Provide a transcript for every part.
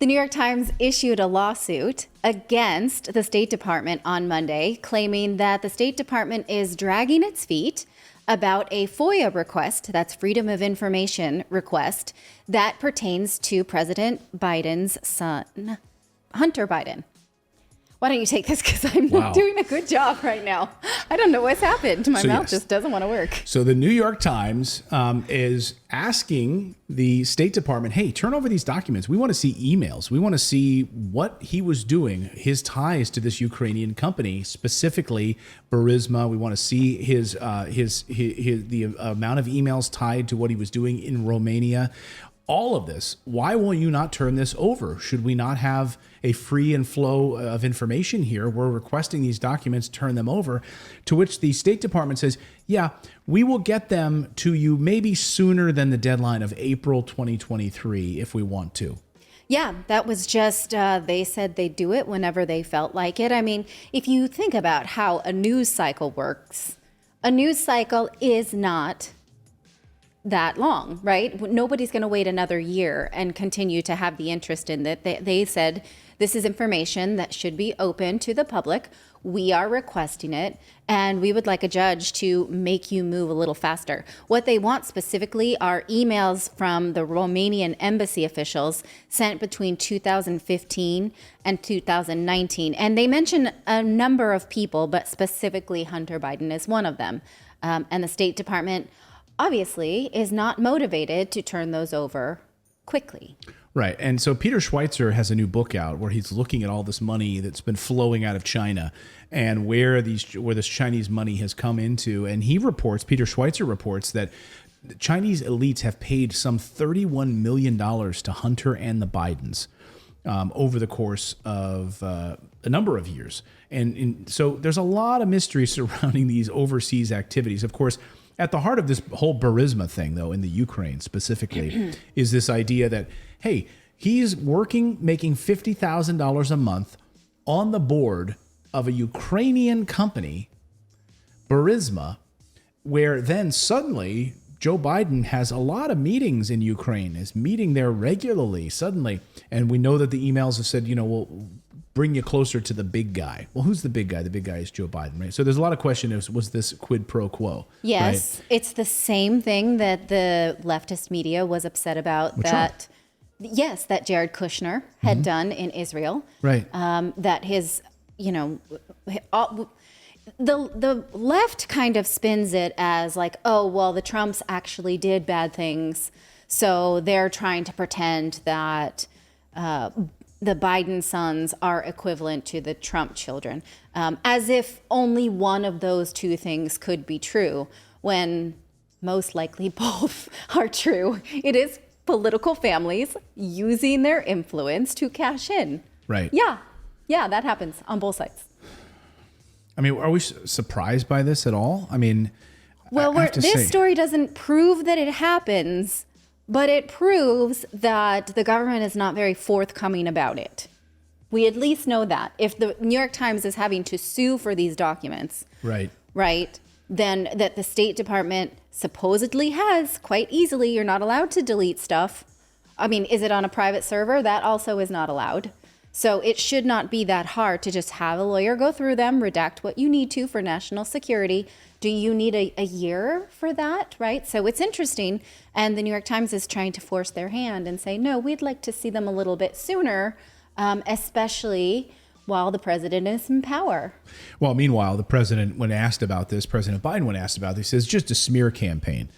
The New York Times issued a lawsuit against the State Department on Monday, claiming that the State Department is dragging its feet about a FOIA request, that's Freedom of Information request, that pertains to President Biden's son, Hunter Biden. Why don't you take this? Because I'm not doing a good job right now. I don't know what's happened. My mouth just doesn't want to work. So the New York Times is asking the State Department, hey, turn over these documents. We want to see emails. We want to see what he was doing, his ties to this Ukrainian company, specifically Burisma. We want to see the amount of emails tied to what he was doing in Romania. All of this, why will you not turn this over? Should we not have a free and flow of information here? We're requesting these documents, turn them over, to which the State Department says, yeah, we will get them to you maybe sooner than the deadline of April 2023 if we want to. Yeah, that was just, they said they'd do it whenever they felt like it. I mean, if you think about how a news cycle works, a news cycle is not that long, right? Nobody's going to wait another year and continue to have the interest in that. They said this is information that should be open to the public. We are requesting it, and we would like a judge to make you move a little faster. What they want specifically are emails from the Romanian embassy officials sent between 2015 and 2019. And they mention a number of people, but specifically Hunter Biden is one of them. And the State Department obviously is not motivated to turn those over quickly. Right. And so Peter Schweitzer has a new book out where he's looking at all this money that's been flowing out of China and where this Chinese money has come into. And Peter Schweitzer reports that the Chinese elites have paid some $31 million to Hunter and the Bidens over the course of a number of years. And so there's a lot of mystery surrounding these overseas activities. Of course, at the heart of this whole Burisma thing, though, in the Ukraine specifically, is this idea that, hey, he's making $50,000 a month on the board of a Ukrainian company, Burisma, where then suddenly Joe Biden has a lot of meetings in Ukraine, is meeting there regularly, suddenly. And we know that the emails have said, we'll bring you closer to the big guy. Well, who's the big guy? The big guy is Joe Biden, right? So there's a lot of question. Was this quid pro quo? Yes, right? It's the same thing that the leftist media was upset about. Yes, that Jared Kushner had done in Israel. Right. That his, the left kind of spins it as like, oh, well, the Trumps actually did bad things, so they're trying to pretend that the Biden sons are equivalent to the Trump children, as if only one of those two things could be true, when most likely both are true. It is political families using their influence to cash in. Right. Yeah, that happens on both sides. I mean, are we surprised by this at all? I mean, well, this story doesn't prove that it happens, but it proves that the government is not very forthcoming about it. We at least know that. If the New York Times is having to sue for these documents, right, then that the State Department supposedly has quite easily, you're not allowed to delete stuff. I mean, is it on a private server? That also is not allowed. So it should not be that hard to just have a lawyer go through them, redact what you need to for national security. Do you need a year for that, right? So it's interesting. And the New York Times is trying to force their hand and say, no, we'd like to see them a little bit sooner, especially while the president is in power. Well, meanwhile, the president, when asked about this, President Biden, when asked about this, says just a smear campaign,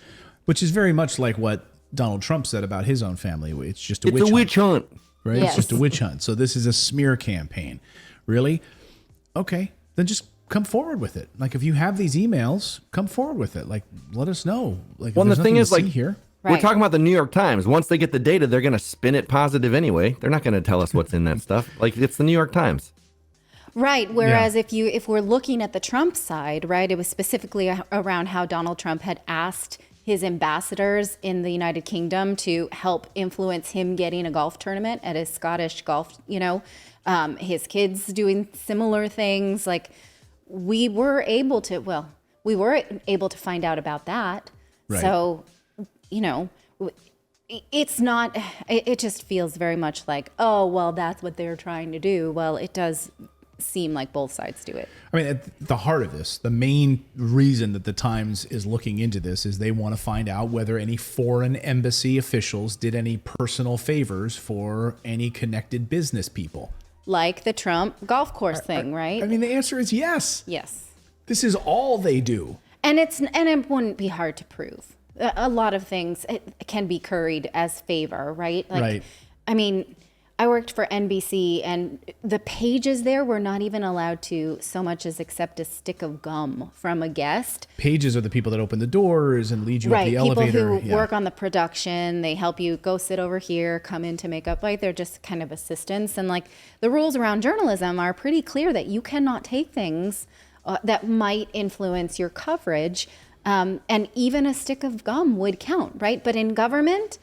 which is very much like what Donald Trump said about his own family. It's just a witch hunt. Right? Yes. It's just a witch hunt. So this is a smear campaign. Really? Okay. Then just come forward with it. Like, if you have these emails, come forward with it. Like, let us know. Like, well, the thing is, like, here. We're talking about the New York Times. Once they get the data, they're going to spin it positive anyway. They're not going to tell us what's in that stuff. Like, it's the New York Times. Right. Whereas if we're looking at the Trump side, right, it was specifically around how Donald Trump had asked his ambassadors in the United Kingdom to help influence him getting a golf tournament at his Scottish golf, his kids doing similar things. Like, we were able to find out about that. Right. So, it's not, it just feels very much like, oh, well, that's what they're trying to do. Well, it does seem like both sides do it. I mean, at the heart of this, the main reason that the Times is looking into this is they want to find out whether any foreign embassy officials did any personal favors for any connected business people. Like the Trump golf course thing, right? I mean, the answer is yes. Yes. This is all they do. And it wouldn't be hard to prove. A lot of things can be curried as favor, right? Like, Right. I mean, I worked for NBC, and the pages there were not even allowed to so much as accept a stick of gum from a guest. Pages are the people that open the doors and lead you up the elevator. People who work on the production, they help you go sit over here, come in to make up. Like, they're just kind of assistants. And like the rules around journalism are pretty clear that you cannot take things that might influence your coverage. And even a stick of gum would count, right? But in government,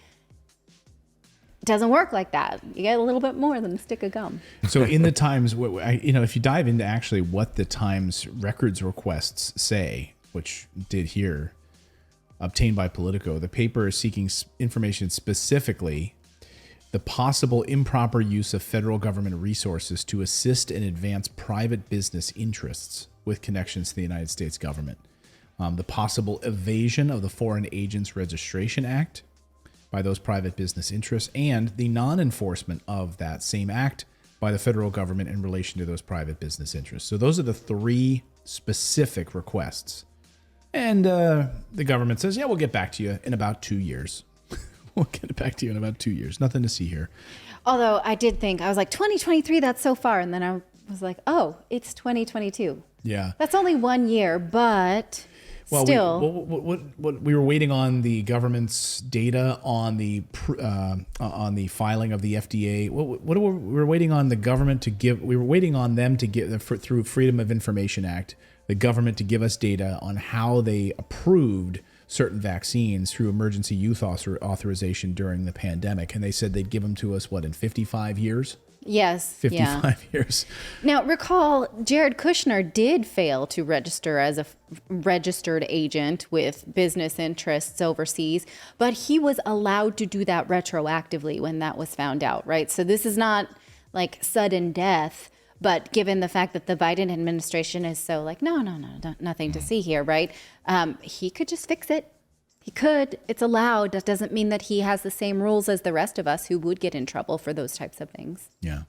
doesn't work like that. You get a little bit more than a stick of gum. So in the Times, if you dive into actually what the Times records requests say, which did here, obtained by Politico, the paper is seeking information specifically the possible improper use of federal government resources to assist and advance private business interests with connections to the United States government, the possible evasion of the Foreign Agents Registration Act by those private business interests, and the non-enforcement of that same act by the federal government in relation to those private business interests. So those are the three specific requests. And the government says, yeah, we'll get back to you in about 2 years. We'll get it back to you in about 2 years. Nothing to see here. Although I did think, I was like, 2023, that's so far. And then I was like, oh, it's 2022. Yeah. That's only 1 year, but Well, still. we were waiting on the government's data on the filing of the FDA. We were waiting on the government to give. We were waiting on them to give through Freedom of Information Act, the government to give us data on how they approved certain vaccines through emergency use authorization during the pandemic, and they said they'd give them to us in 55 years. Yes. 55 years. Now, recall, Jared Kushner did fail to register as a registered agent with business interests overseas, but he was allowed to do that retroactively when that was found out, right? So this is not like sudden death, but given the fact that the Biden administration is so like, no, nothing to see here, right? He could just fix it. He could. It's allowed. That doesn't mean that he has the same rules as the rest of us who would get in trouble for those types of things. Yeah.